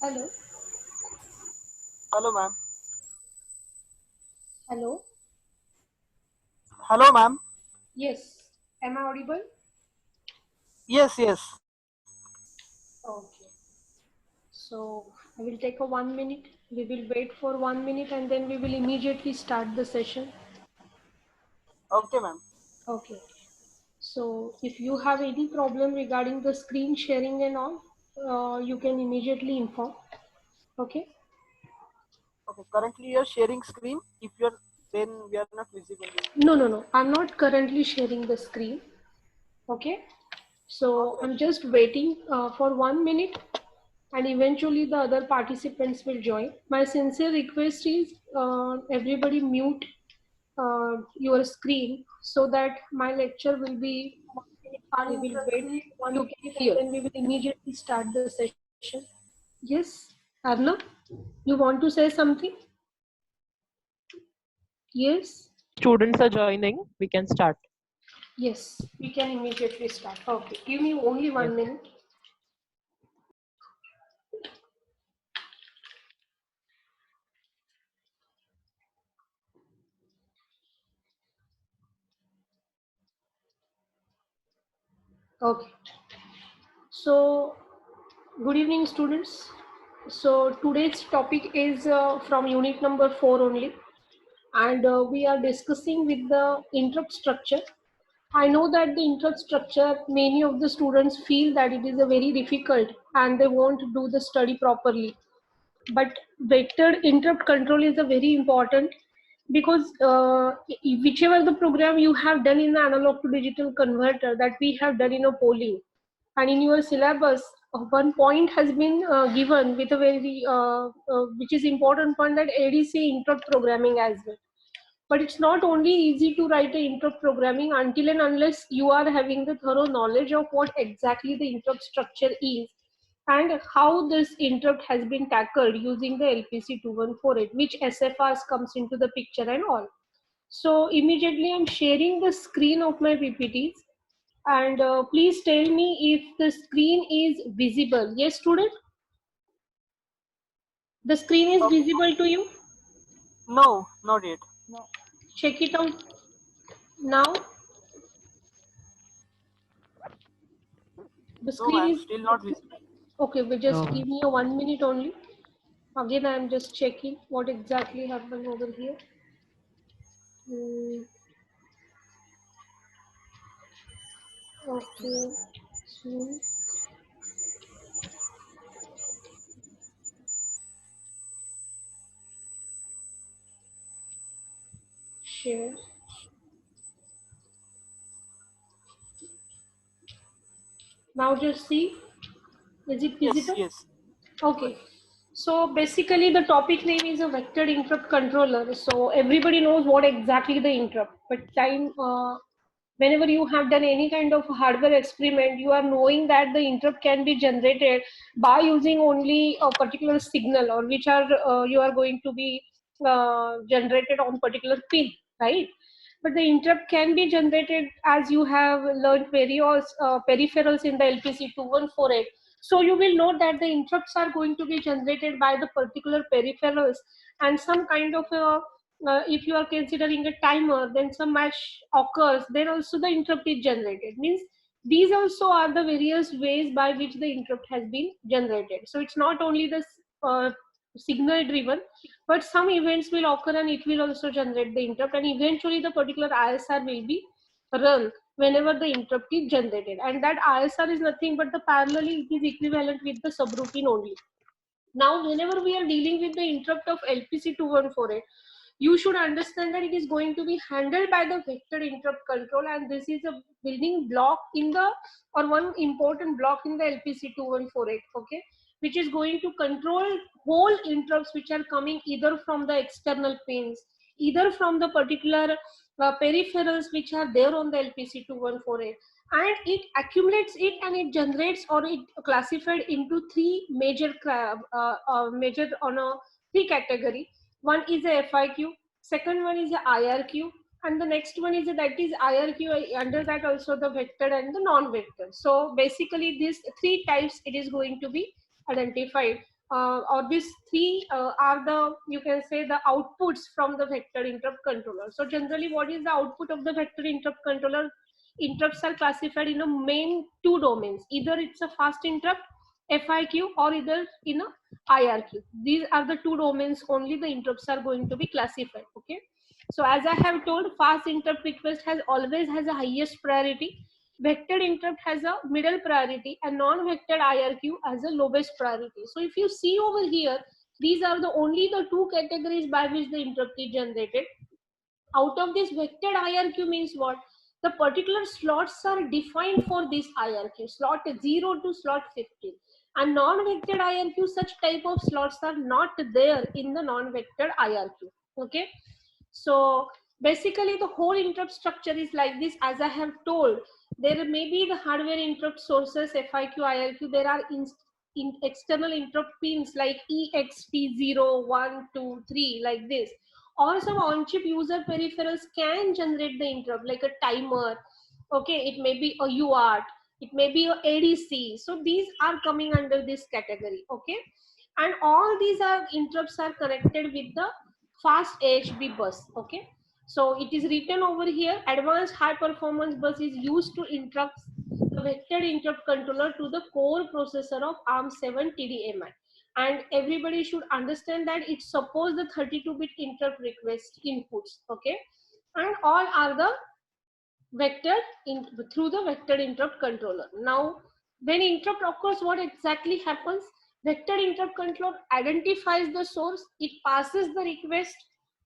Hello. Hello, ma'am. Hello. Hello, ma'am. Yes. Am I audible? Yes, yes. Okay. So I will take a 1 minute. We will wait for 1 minute and then we will immediately start the session. Okay, ma'am. Okay. So if you have any problem regarding the screen sharing and all, you can immediately inform. Okay. Okay. Currently, you're sharing screen. If you're, then we are not visible. No. I'm not currently sharing the screen. Okay. So Okay. I'm just waiting for 1 minute and eventually the other participants will join. My sincere request is everybody mute your screen so that my lecture will be, we will wait for 1 minute and then we will immediately start the session. Yes, Arnav, you want to say something? Yes? Students are joining, we can start. Yes, we can immediately start. Okay, give me only 1 minute. Okay. So, good evening, students. So, today's topic is from unit number 4 only, and we are discussing with the interrupt structure. I know that the interrupt structure, many of the students feel that it is a very difficult and they won't do the study properly. But vector interrupt control is a very important because whichever the program you have done in the analog to digital converter that we have done in a polling, and in your syllabus one point has been given with a very which is important point, that ADC interrupt programming as well. But it's not only easy to write a interrupt programming until and unless you are having the thorough knowledge of what exactly the interrupt structure is and how this interrupt has been tackled using the LPC 2148, which SFRs comes into the picture and all. So immediately I'm sharing the screen of my PPTs, and please tell me if the screen is visible. Yes, student? The screen is Okay. visible to you? No, not yet. No. Check it out now. The No, screen ma'am. is Still not visible. okay. We just No. give me a 1 minute only. Again, I am just checking what exactly happened over here. Hmm, okay. So, share. Now just see. Is it Yes, visible? yes. Okay. So basically the topic name is a vector interrupt controller. So everybody knows what exactly the interrupt. But whenever you have done any kind of hardware experiment, you are knowing that the interrupt can be generated by using only a particular signal, or which are you are going to be generated on particular pin, right? But the interrupt can be generated, as you have learned various peripherals in the LPC 2148. So you will note that the interrupts are going to be generated by the particular peripherals, and some kind of a, if you are considering a timer, then some match occurs, then also the interrupt is generated. Means these also are the various ways by which the interrupt has been generated. So it's not only the signal driven, but some events will occur and it will also generate the interrupt, and eventually the particular ISR will be run whenever the interrupt is generated, and that ISR is nothing but the parallelly it is equivalent with the subroutine only. Now whenever we are dealing with the interrupt of LPC 2148, you should understand that it is going to be handled by the vector interrupt control, and this is a building block in the, or one important block in the LPC 2148, okay, which is going to control whole interrupts which are coming either from the external pins, either from the particular peripherals which are there on the LPC 2148, and it accumulates it and it generates, or it classified into three major major on a three category. One is a FIQ, second one is a IRQ, and the next one is that is IRQ. Under that also the vector and the non-vector. So basically these three types it is going to be identified, or these three are the, you can say, the outputs from the vector interrupt controller. So generally what is the output of the vector interrupt controller? Interrupts are classified in a main two domains, either it's a fast interrupt FIQ or either in a IRQ. These are the two domains only the interrupts are going to be classified. Okay, so as I have told, fast interrupt request has always has a highest priority, vector interrupt has a middle priority, and non-vector IRQ has a lowest priority. So if you see over here, these are the only the two categories by which the interrupt is generated. Out of this, vectored IRQ means what? The particular slots are defined for this IRQ, slot 0 to slot 15. And non-vectored IRQ, such type of slots are not there in the non-vectored IRQ. Okay, so basically the whole interrupt structure is like this. As I have told, there may be the hardware interrupt sources FIQ, IRQ. There are in external interrupt pins like EXT0, 1, 2, 3, like this. Or some on-chip user peripherals can generate the interrupt, like a timer. Okay, it may be a UART, it may be a ADC. So these are coming under this category. Okay, and all these are interrupts are connected with the fast AHB bus. Okay, so it is written over here, advanced high performance bus is used to interrupt the vector interrupt controller to the core processor of ARM7 TDMI. And everybody should understand that it supports the 32-bit interrupt request inputs. Okay, and all are the vector through the vector interrupt controller. Now when interrupt occurs, what exactly happens? Vector interrupt controller identifies the source, it passes the request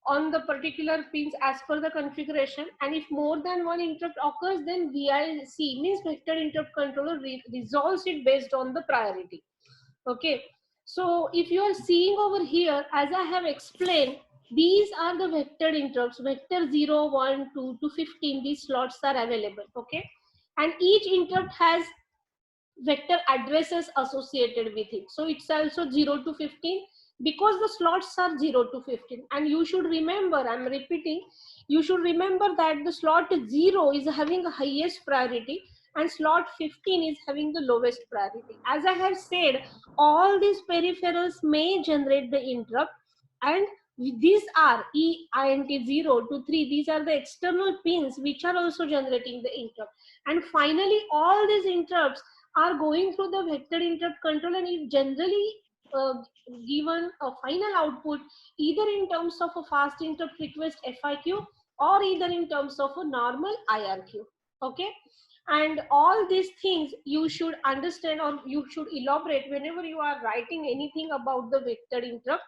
on the particular pins as per the configuration, and if more than one interrupt occurs, then VIC means vector interrupt controller resolves it based on the priority. Okay, so if you are seeing over here, as I have explained, these are the vector interrupts, vector 0, 1, 2 to 15, these slots are available. Okay, and each interrupt has vector addresses associated with it. So it's also 0 to 15 because the slots are 0 to 15. And you should remember, I'm repeating, you should remember that the slot 0 is having the highest priority and slot 15 is having the lowest priority. As I have said, all these peripherals may generate the interrupt, and these are EINT 0 to 3, these are the external pins which are also generating the interrupt. And finally all these interrupts are going through the vector interrupt control, and it generally given a final output either in terms of a fast interrupt request FIQ or either in terms of a normal IRQ. Okay, and all these things you should understand or you should elaborate whenever you are writing anything about the vector interrupt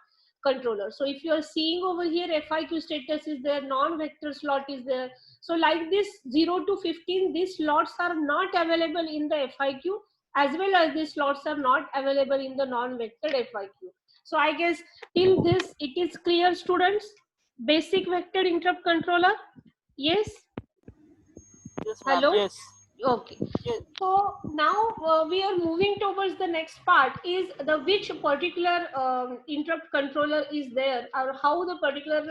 controller. So if you are seeing over here, FIQ status is there, non-vector slot is there. So like this 0 to 15, these slots are not available in the FIQ, as well as these slots are not available in the non-vector FIQ. So I guess till this it is clear, students. Basic vector interrupt controller. Yes. Yes, ma'am. Hello. Yes. Okay. Yes. So now we are moving towards the next part, is the which particular interrupt controller is there, or how the particular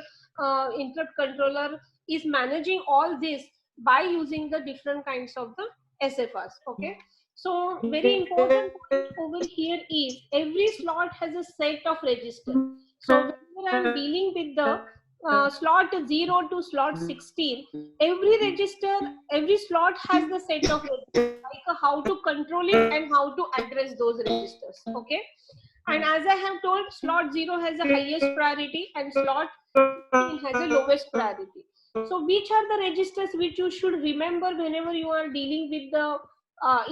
interrupt controller is managing all this by using the different kinds of the SFRs. Okay, so very important point over here is every slot has a set of registers. So whenever I am dealing with the slot 0 to slot 16, every register, every slot has the set of registers, like how to control it and how to address those registers. Okay, and as I have told, slot 0 has the highest priority and slot 15 has the lowest priority. So which are the registers which you should remember whenever you are dealing with the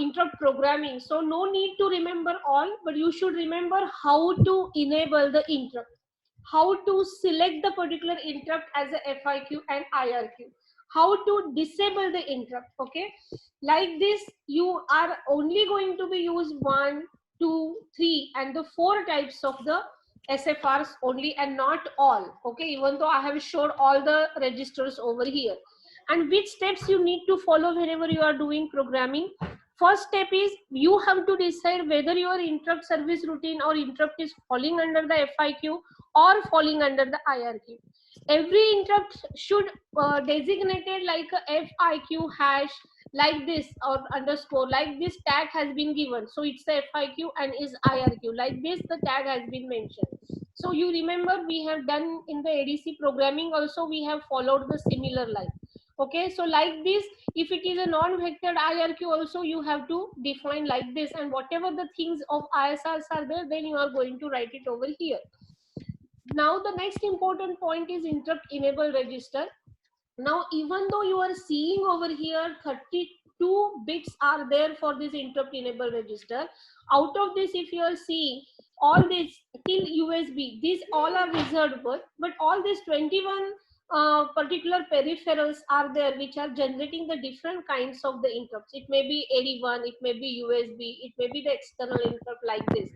interrupt programming? So no need to remember all, but you should remember how to enable the interrupt, how to select the particular interrupt as a FIQ and IRQ, how to disable the interrupt. Okay, like this you are only going to be use 1, 2, 3 and the 4 types of the SFRs only and not all. Okay, even though I have showed all the registers over here. And which steps you need to follow whenever you are doing programming? First step is you have to decide whether your interrupt service routine or interrupt is falling under the FIQ or falling under the IRQ. Every interrupt should designated like a FIQ hash like this or underscore, like this tag has been given, so it's a FIQ and is IRQ, like this the tag has been mentioned. So you remember we have done in the ADC programming also, we have followed the similar line. Okay, so like this, if it is a non-vectored IRQ also you have to define like this, and whatever the things of ISRs are there, then you are going to write it over here. Now the next important point is interrupt enable register. Now even though you are seeing over here 32 bits are there for this interrupt enable register, out of this if you are seeing all this till USB, these all are reserved, but all these 21 particular peripherals are there which are generating the different kinds of the interrupts. It may be AD1, it may be USB, it may be the external interrupt like this,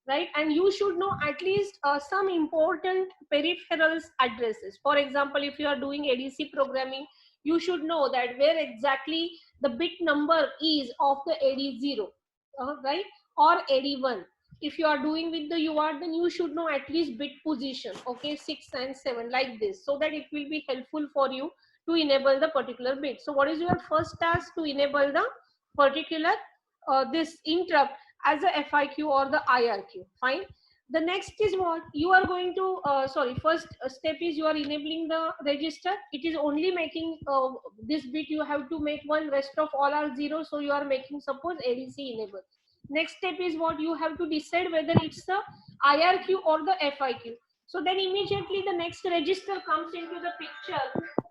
right? And you should know at least some important peripherals addresses. For example, if you are doing ADC programming, you should know that where exactly the bit number is of the AD0, right, or AD1. If you are doing with the UART, then you should know at least bit position, okay, 6 and 7 like this, so that it will be helpful for you to enable the particular bit. So what is your first task? To enable the particular this interrupt as a FIQ or the IRQ. Fine. The next is what you are going to first step is you are enabling the register. It is only making this bit, you have to make one, rest of all are zero, so you are making suppose ADC enable. Next step is what you have to decide whether it's the IRQ or the FIQ. So then immediately the next register comes into the picture,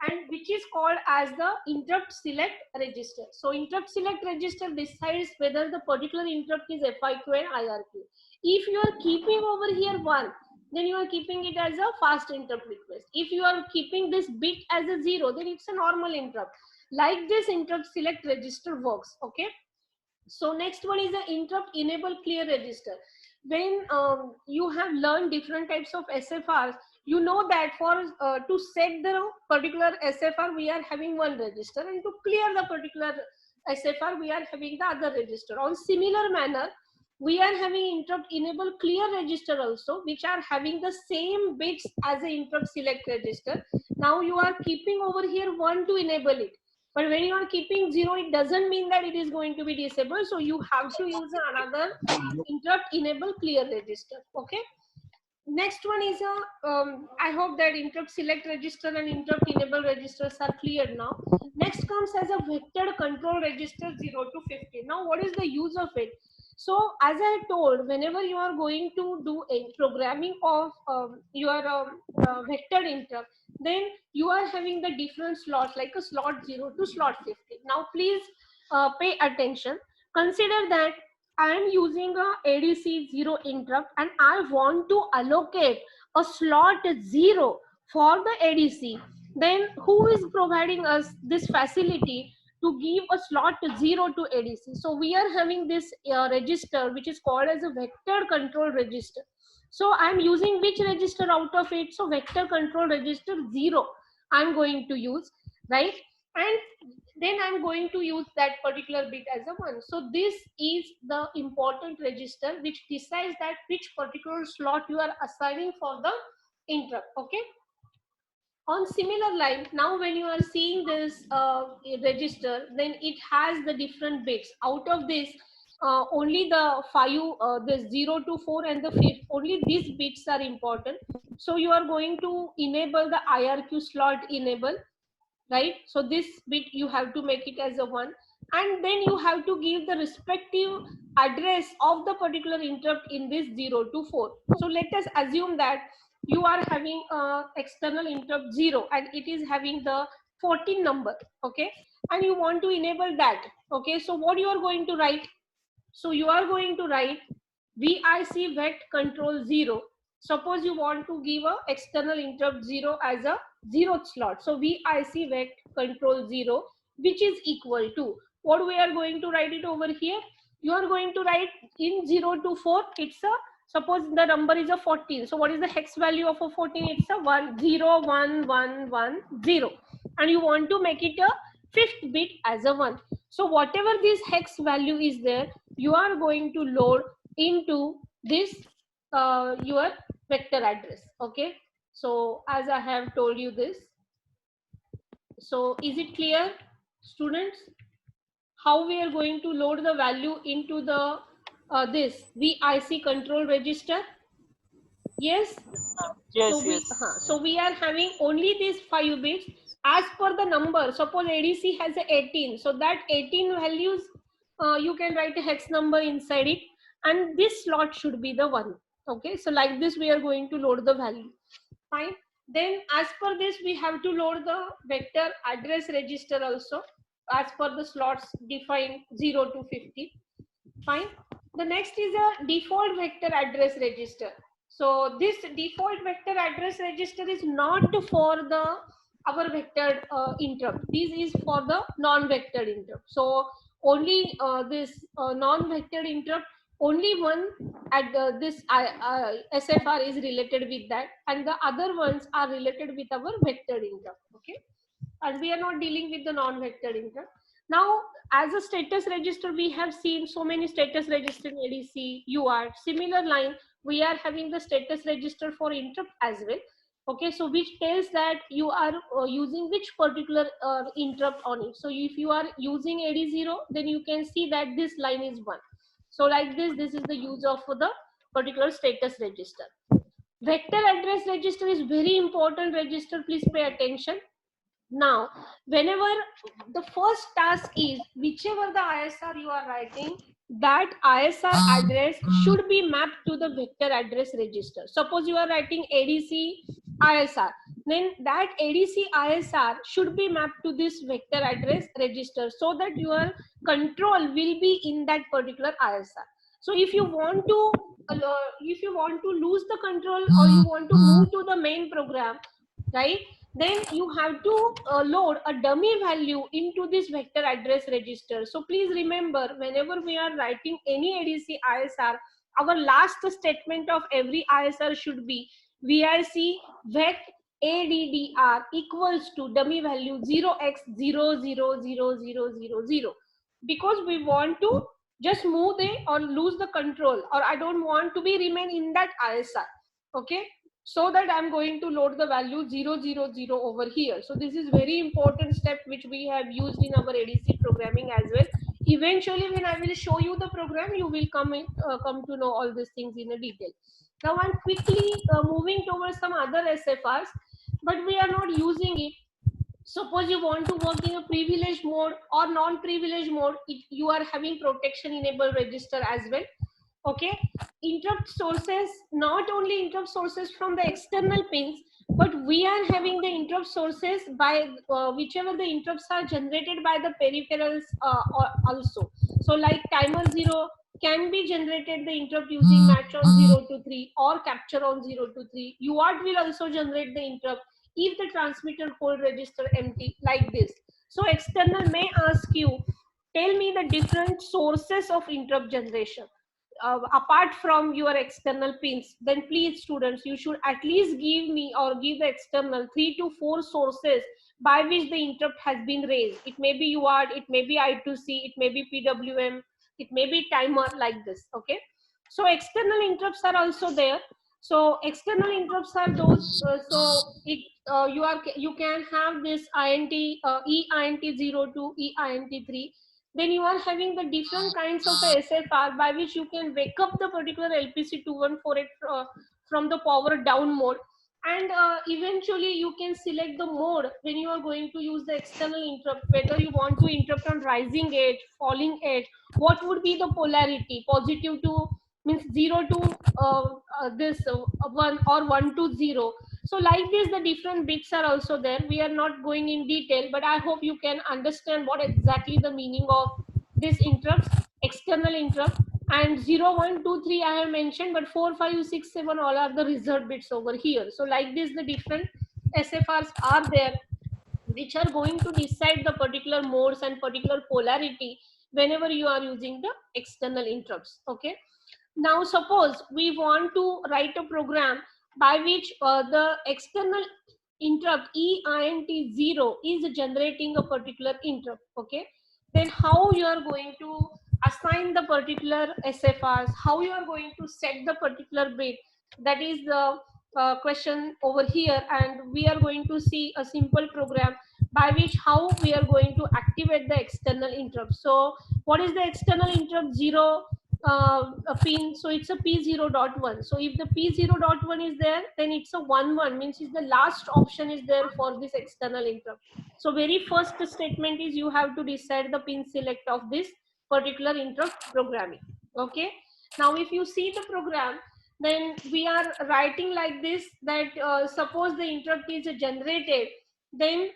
and which is called as the interrupt select register. So interrupt select register decides whether the particular interrupt is FIQ and IRQ. If you are keeping over here 1, then you are keeping it as a fast interrupt request. If you are keeping this bit as a 0, then it's a normal interrupt. Like this interrupt select register works. Okay. So next one is the interrupt enable clear register. When you have learned different types of SFRs, you know that for to set the particular SFR we are having one register, and to clear the particular SFR we are having the other register. On similar manner, we are having interrupt enable clear register also, which are having the same bits as the interrupt select register. Now you are keeping over here 1 to enable it. But when you are keeping 0, it doesn't mean that it is going to be disabled. So you have to use another interrupt enable clear register. Okay. Next one is I hope that interrupt select register and interrupt enable registers are clear now. Next comes as a vector control register 0 to 50. Now what is the use of it? So as I told, whenever you are going to do a programming of your vector interrupt, then you are having the different slots like a slot 0 to slot 50. Now please pay attention. Consider that I am using a ADC 0 interrupt and I want to allocate a slot 0 for the ADC. Then who is providing us this facility to give a slot 0 to ADC? So we are having this register which is called as a vector control register. So I'm using which register out of it? So vector control register 0 I'm going to use, right? And then I'm going to use that particular bit as a 1. So this is the important register which decides that which particular slot you are assigning for the interrupt. Okay. On similar line, now when you are seeing this register, then it has the different bits. Out of this, only the 5, the 0 to 4 and the 5, only these bits are important. So you are going to enable the IRQ slot enable, right? So this bit you have to make it as a 1, and then you have to give the respective address of the particular interrupt in this 0 to 4. So let us assume that you are having external interrupt 0 and it is having the 14 number, okay, and you want to enable that. Okay, so what you are going to write? So you are going to write VIC vet control 0. Suppose you want to give a external interrupt 0 as a 0th slot. So VIC vet control 0, which is equal to what we are going to write it over here. You are going to write in 0 to 4, it's a Suppose the number is a 14. So what is the hex value of a 14? It's a 1 0 1 1 1 0, and you want to make it a fifth bit as a 1. So whatever this hex value is there, you are going to load into this your vector address. Okay, so as I have told you this, so is it clear, students, how we are going to load the value into the this VIC control register? Yes. Yes, So yes. so we are having only these 5 bits as per the number. Suppose ADC has a 18, so that 18 values you can write a hex number inside it, and this slot should be the 1. Okay, so like this we are going to load the value. Fine. Then as per this we have to load the vector address register also as per the slots defined 0 to 50. Fine. The next is a default vector address register. So this default vector address register is not for the our vectored interrupt. This is for the non-vectored interrupt. So only this non-vectored interrupt, only one at this SFR is related with that, and the other ones are related with our vectored interrupt. Okay, and we are not dealing with the non-vectored interrupt. Now, as a status register, we have seen so many status register in ADC, UART. Similar line, we are having the status register for interrupt as well. Okay, so which tells that you are using which particular interrupt on it. So if you are using AD0, then you can see that this line is 1. So like this is the use of the particular status register. Vector address register is very important register. Please pay attention. Now, whenever the first task is whichever the ISR you are writing, that ISR address should be mapped to the vector address register. Suppose you are writing ADC ISR, then that ADC ISR should be mapped to this vector address register so that your control will be in that particular ISR. So if you want to lose the control or you want to move to the main program, right, then you have to load a dummy value into this vector address register. So please remember, whenever we are writing any ADC ISR, our last statement of every ISR should be VIC vec ADDR equals to dummy value 0x000000, because we want to just move it or lose the control, or I don't want to be remain in that ISR. Okay, so that I'm going to load the value 000 over here. So this is very important step which we have used in our ADC programming as well. Eventually, when I will show you the program, you will come to know all these things in a detail. Now I'm quickly moving towards some other SFRs, but we are not using it. Suppose you want to work in a privileged mode or non-privileged mode, you are having protection enabled register as well. Okay, interrupt sources, not only interrupt sources from the external pins, but we are having the interrupt sources by whichever the interrupts are generated by the peripherals also. So like timer 0 can be generated the interrupt using match on 0 to 3 or capture on 0 to 3. UART will also generate the interrupt if the transmitter hold register empty, like this. So external may ask you, tell me the different sources of interrupt generation. Apart from your external pins, then please students, you should at least give me or give the external 3 to 4 sources by which the interrupt has been raised. It may be UART, it may be I2C, it may be PWM, it may be timer, like this. Okay, so external interrupts are also there. So external interrupts are those, you can have this INT EINT0 to EINT3. Then you are having the different kinds of SFR by which you can wake up the particular LPC2148 from the power down mode, and eventually you can select the mode when you are going to use the external interrupt, whether you want to interrupt on rising edge, falling edge, what would be the polarity, positive to means 0 to this 1 or 1 to 0. So like this, the different bits are also there. We are not going in detail, but I hope you can understand what exactly the meaning of this interrupts, external interrupt. And 0 1 2 3 I have mentioned, but 4 5 6 7 all are the reserved bits over here. So like this, the different SFRs are there which are going to decide the particular modes and particular polarity whenever you are using the external interrupts. Okay, Now suppose we want to write a program by which the external interrupt EINT0 is generating a particular interrupt. Okay, then how you are going to assign the particular SFRs, how you are going to set the particular bit, that is the question over here. And we are going to see a simple program by which how we are going to activate the external interrupt. So what is the external interrupt? 0 a pin, so it's a P0.1. So if the P0.1 is there, then it's a 1 means is the last option is there for this external interrupt. So very first statement is you have to decide the pin select of this particular interrupt programming. Okay, now if you see the program, then we are writing like this, that suppose the interrupt is generated, then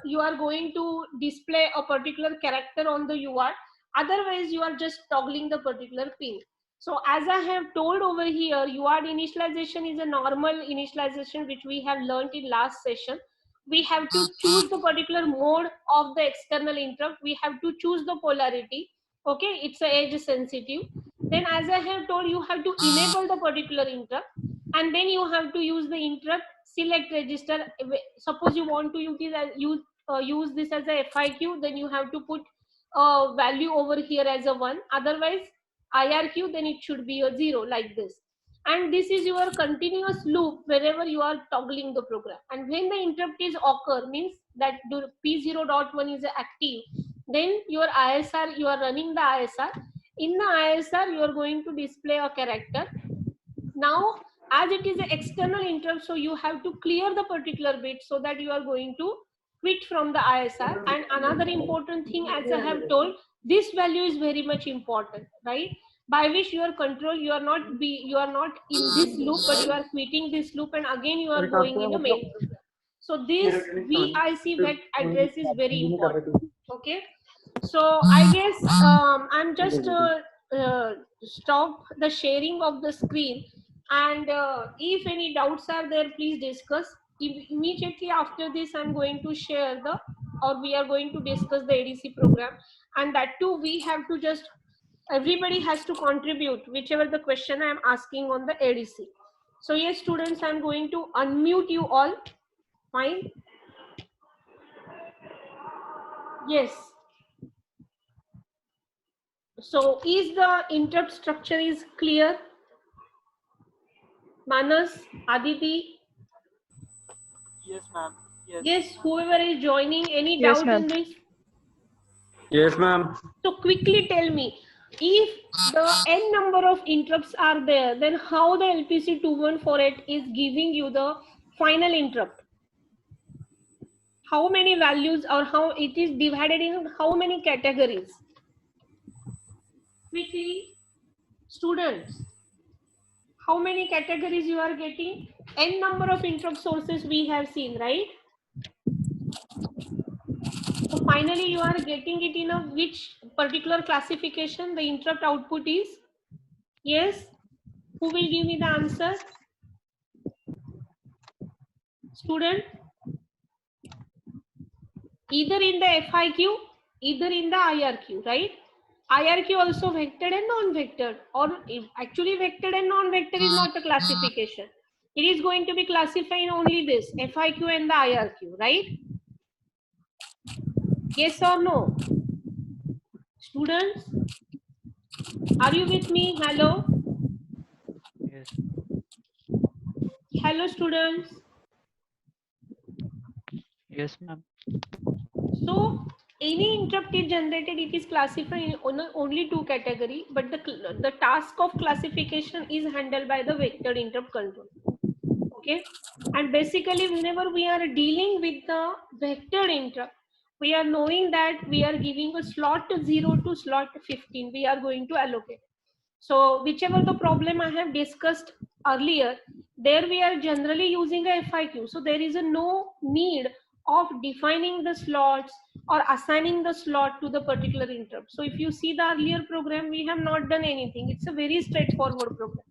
you are going to display a particular character on the UART. Otherwise you are just toggling the particular pin. So as I have told over here, UART initialization is a normal initialization which we have learned in last session. We have to choose the particular mode of the external interrupt. We have to choose the polarity. Okay, it's a edge sensitive. Then as I have told, you have to enable the particular interrupt, and then you have to use the interrupt select register. Suppose you want to use this as a FIQ, then you have to put value over here as a 1. Otherwise IRQ, then it should be a 0, like this. And this is your continuous loop wherever you are toggling the program. And when the interrupt is occur, means that the P0.1 is active, then your ISR, you are running the ISR. In the ISR you are going to display a character. Now as it is an external interrupt, so you have to clear the particular bit so that you are going to quit from the ISR. And another important thing, as I have told, this value is very much important, right? By which your control, you are not in this loop, but you are quitting this loop, and again you are going in the main program. So this VIC vet address is very important. Okay, so I guess I'm just stop the sharing of the screen, and if any doubts are there, please discuss. Immediately after this, I'm going to share the, or we are going to discuss the ADC program, and that too we have to just, everybody has to contribute whichever the question I'm asking on the ADC. So yes, students, I'm going to unmute you all. Fine. Yes. So is the interrupt structure is clear? Manas, Aditi? Yes, ma'am. Yes. Yes, whoever is joining, any Yes, doubt ma'am. in this? Yes, ma'am. So quickly tell me, if the n number of interrupts are there, then how the LPC 2148 is giving you the final interrupt? How many values, or how it is divided in how many categories? Quickly, students, how many categories you are getting? N number of interrupt sources we have seen, right? So finally you are getting it in a which particular classification the interrupt output is? Yes, who will give me the answer? Student, either in the FIQ, either in the IRQ, right? IRQ also vectored and non-vectored, or actually vectored and non-vectored is not a classification. It is going to be classifying only this FIQ and the IRQ, right? Yes or no? Students, are you with me? Hello? Yes. Hello, students. Yes, ma'am. So any interrupt is generated, it is classified in only two categories, but the task of classification is handled by the vector interrupt control. Okay, and basically whenever we are dealing with the vector interrupt, we are knowing that we are giving a slot 0 to slot 15 we are going to allocate. So whichever the problem I have discussed earlier, there we are generally using a FIQ. So there is a no need of defining the slots or assigning the slot to the particular interrupt. So if you see the earlier program, we have not done anything. It's a very straightforward program.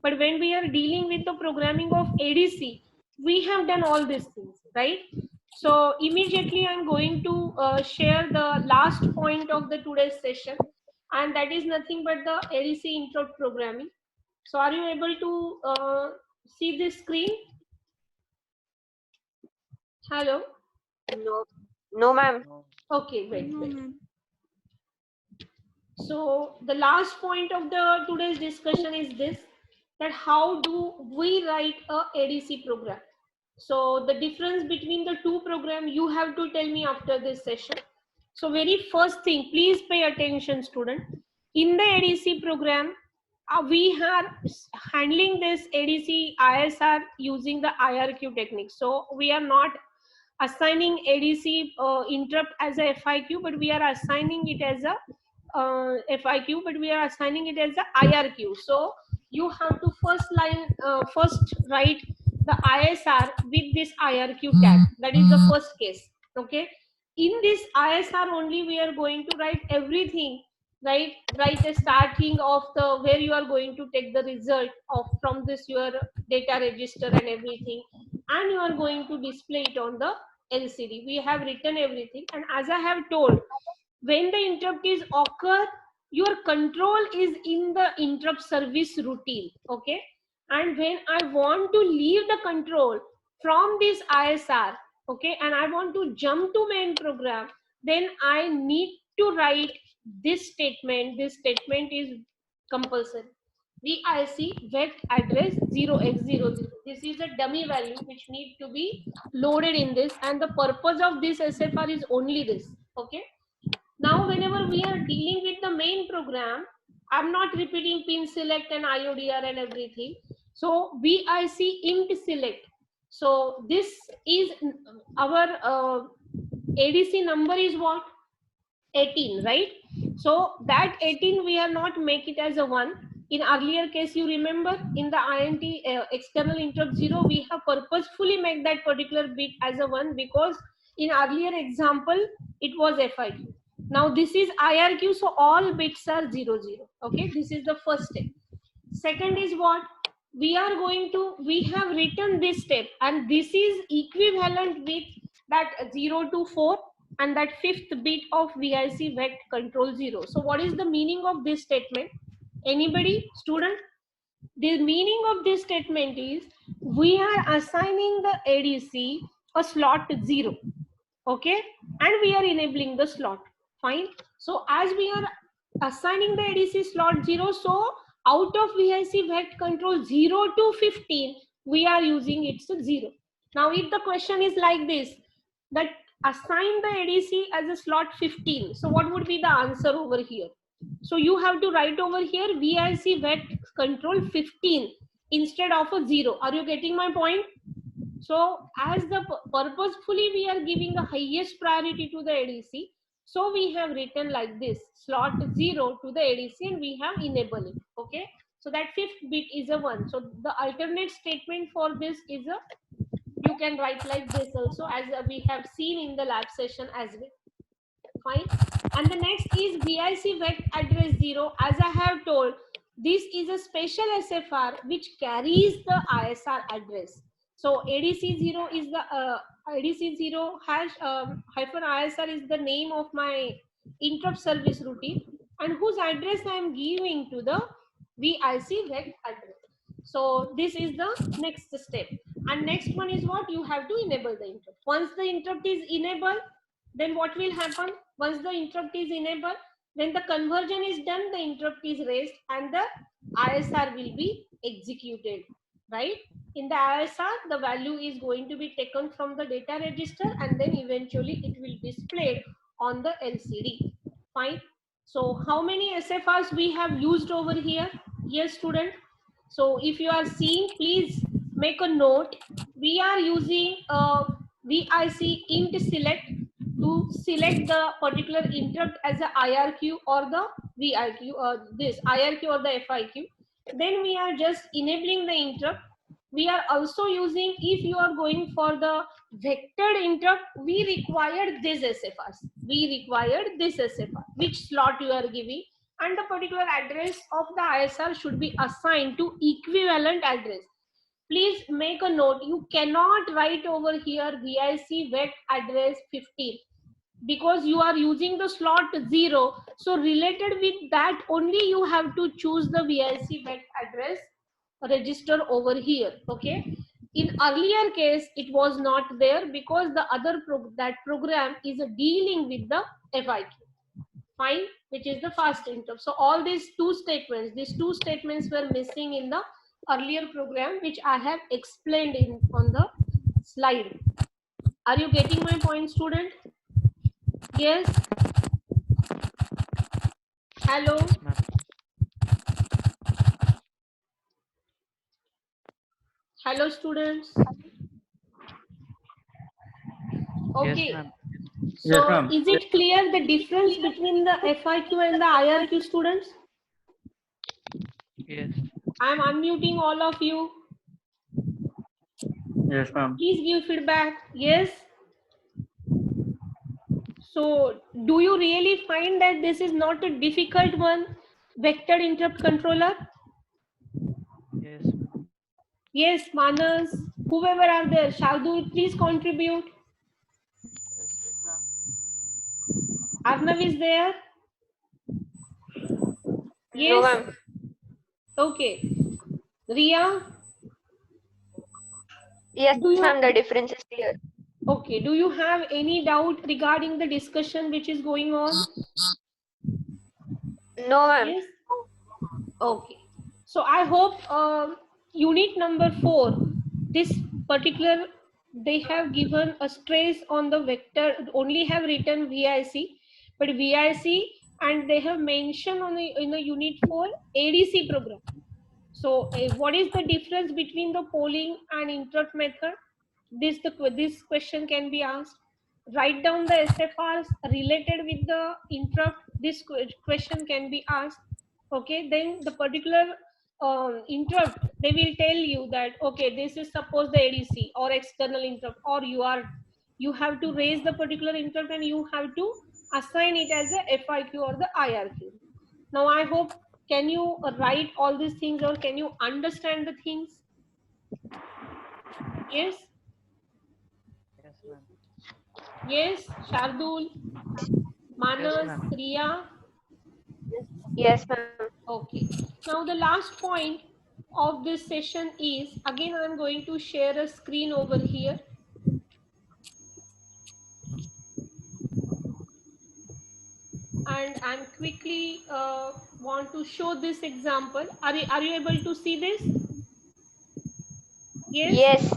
But when we are dealing with the programming of ADC, we have done all these things, right? So immediately I'm going to share the last point of the today's session. and that is nothing but the ADC interrupt programming. So are you able to see this screen? Hello? No, no, ma'am. Okay, wait. So the last point of the today's discussion is this, that how do we write a ADC program? So the difference between the two programs you have to tell me after this session. So very first thing, please pay attention, student. In the ADC program, we are handling this ADC ISR using the IRQ technique. So we are not assigning ADC interrupt as a FIQ, but we are assigning it as a FIQ, but we are assigning it as a IRQ. So you have to first write the ISR with this IRQ tag. That is the first case. Okay. In this ISR only we are going to write everything, right? Write the starting of the where you are going to take the result of from this your data register and everything, and you are going to display it on the LCD. We have written everything, and as I have told, when the interrupt is occur, your control is in the interrupt service routine. Okay, and when I want to leave the control from this ISR, okay, and I want to jump to main program, then I need to write this statement. This statement is compulsory. VIC vet address 0x00. This is a dummy value which need to be loaded in this, and the purpose of this SFR is only this. Okay. Now, whenever we are dealing with the main program, I'm not repeating pin select and IODR and everything. So VIC int select. So this is our ADC number is what? 18, right? So that 18 we are not make it as a 1. In earlier case, you remember in the INT external interrupt 0, we have purposefully make that particular bit as a 1 because in earlier example it was FIQ. Now this is IRQ, so all bits are 0, 0. Okay, this is the first step. Second is what? We are going to, we have written this step, and this is equivalent with that 0 to 4 and that fifth bit of VIC vet control 0. So what is the meaning of this statement? Anybody, student? The meaning of this statement is we are assigning the ADC a slot 0. Okay, and we are enabling the slot. Fine. So as we are assigning the ADC slot 0, so out of VIC vet control 0 to 15, we are using it's a 0. Now if the question is like this, that assign the ADC as a slot 15, so what would be the answer over here? So you have to write over here VIC vet control 15 instead of a 0. Are you getting my point? So as the purposefully we are giving the highest priority to the ADC, so we have written like this, slot 0 to the ADC, and we have enabled it. Okay, so that fifth bit is a 1. So the alternate statement for this is a, you can write like this also, as we have seen in the lab session as well. Fine. And the next is VIC vet address 0. As I have told, this is a special SFR which carries the ISR address. So ADC 0 is the ADC 0 hash hyphen ISR is the name of my interrupt service routine, and whose address I am giving to the VIC vet address. So this is the next step. And next one is what? You have to enable the interrupt. Once the interrupt is enabled, then what will happen? Once the interrupt is enabled, when the conversion is done, the interrupt is raised and the ISR will be executed, right? In the ISR, the value is going to be taken from the data register and then eventually it will be displayed on the LCD. Fine. So how many SFRs we have used over here? Yes, student. So if you are seeing, please make a note. We are using VIC int select to select the particular interrupt as a IRQ or the VIQ, this IRQ or the FIQ. Then we are just enabling the interrupt. We are also using, if you are going for the vectored interrupt, we require this SFRs. We require this SFR, which slot you are giving, and the particular address of the ISR should be assigned to equivalent address. Please make a note, you cannot write over here VIC vet address 15. because you are using the slot 0. So related with that only you have to choose the VIC VEC address register over here. Okay. In earlier case, it was not there because the other that program is dealing with the FIQ. Fine, which is the fast interrupt. So all these two statements were missing in the earlier program, which I have explained on the slide. Are you getting my point, student? Yes. Hello. Yes, ma'am. Hello, students. Yes, Okay. ma'am. So Yes, ma'am. is it clear the difference between the FIQ and the IRQ, students? Yes. I am unmuting all of you. Yes, ma'am. Please give feedback. Yes. So do you really find that this is not a difficult one, vector interrupt controller? Yes, ma'am. Yes, Manas, whoever are there, Shardul, please contribute. Arnav is there? No, Yes. ma'am. Okay. Ria? Yes, Do you- ma'am. The difference is clear. Okay. Do you have any doubt regarding the discussion which is going on? No, ma'am. Yes. Okay. So I hope unit number 4, this particular, they have given a stress on the vector, only have written VIC, but VIC, and they have mentioned on in the unit 4 ADC program. So what is the difference between the polling and interrupt method? This question can be asked. Write down the SFRs related with the interrupt. This question can be asked. Okay, then the particular interrupt, they will tell you that okay, this is suppose the ADC or external interrupt, or you have to raise the particular interrupt and you have to assign it as a FIQ or the IRQ. Now I hope, can you write all these things or can you understand the things? Yes. Yes, ma'am. Yes, Shardul, Manas, ma'am. Riya. Yes, ma'am. Okay. Now the last point of this session is, again I'm going to share a screen over here. And I'm quickly want to show this example. Are you able to see this? Yes. Yes.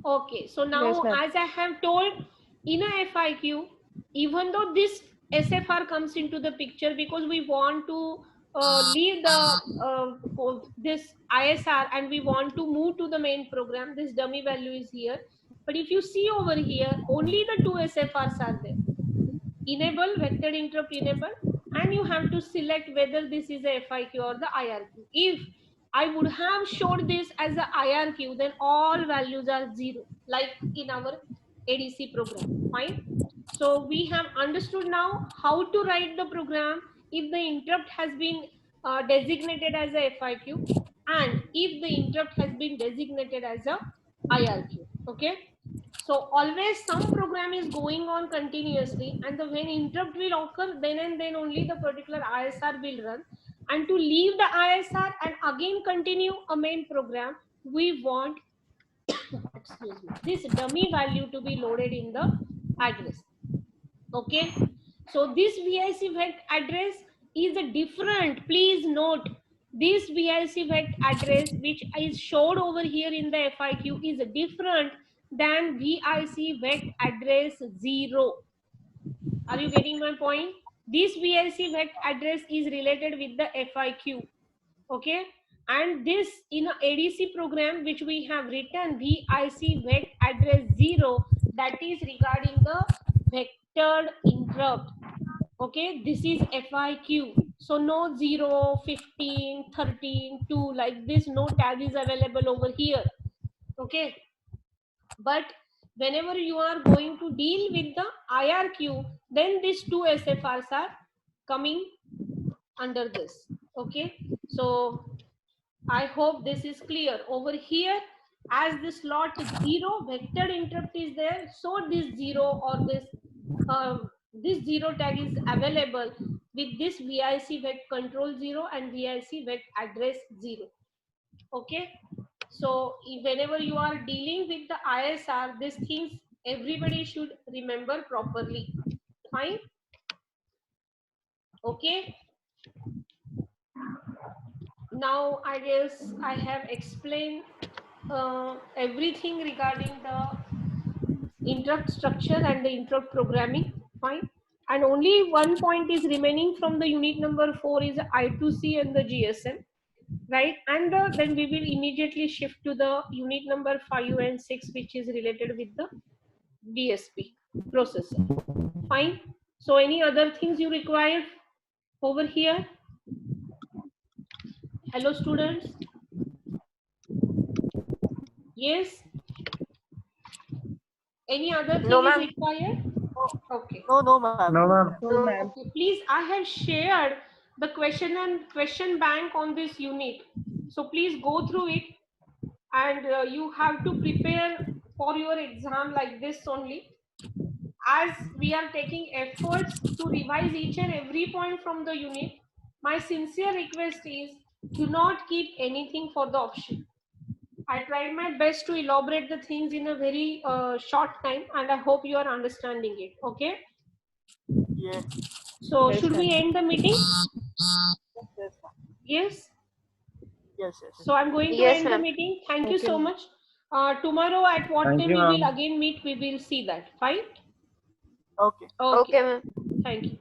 Okay, so now Yes, ma'am. as I have told, in a FIQ, even though this SFR comes into the picture because we want to leave the this ISR and we want to move to the main program, this dummy value is here. But if you see over here, only the two SFRs are there. Enable, vector interrupt enable, and you have to select whether this is a FIQ or the IRQ. If I would have showed this as a IRQ, then all values are 0, like in our ADC program. Fine. So we have understood now how to write the program if the interrupt has been designated as a FIQ and if the interrupt has been designated as a IRQ. Okay. So always some program is going on continuously, and the when interrupt will occur, then and then only the particular ISR will run. And to leave the ISR and again continue a main program, we want excuse me, this dummy value to be loaded in the address. Okay. So this VIC VEC address is a different. Please note, this VIC VEC address which is showed over here in the FIQ is different than VIC VEC address 0. Are you getting my point? This VIC VEC address is related with the FIQ. Okay. And this in a ADC program which we have written VIC VEC address 0, that is regarding the vectored interrupt. Okay, this is FIQ. So no 0, 15, 13, 2, like this, no tag is available over here. Okay. But whenever you are going to deal with the IRQ, then these two SFRs are coming under this. Okay. So I hope this is clear. Over here, as this slot is 0, vector interrupt is there. So this 0 or this this zero tag is available with this VIC vet control 0 and VIC vet address 0. Okay, so whenever you are dealing with the ISR, these things everybody should remember properly. Fine. Okay, now I guess I have explained everything regarding the interrupt structure and the interrupt programming. Fine. And only one point is remaining from the unit number 4 is I2C and the GSM, right? And then we will immediately shift to the unit number 5 and 6, which is related with the DSP processor. Fine. So any other things you require over here? Hello students. Yes. Any other thing No, is ma'am. required? Okay. No, ma'am. No, ma'am. No, ma'am. Okay, please, I have shared the question bank on this unit. So please go through it, and you have to prepare for your exam like this only. As we are taking efforts to revise each and every point from the unit, my sincere request is do not keep anything for the option. I tried my best to elaborate the things in a very short time, and I hope you are understanding it. Okay. Yes. So Yes, should we ma'am. end the meeting? Yes, ma'am. Yes. Yes. So I'm going to Yes, end the ma'am. meeting. Thank you Okay. so much. Tomorrow at what Thank time you, we will ma'am. again meet, we will see that. Fine. Okay. Okay. Okay, ma'am. Thank you.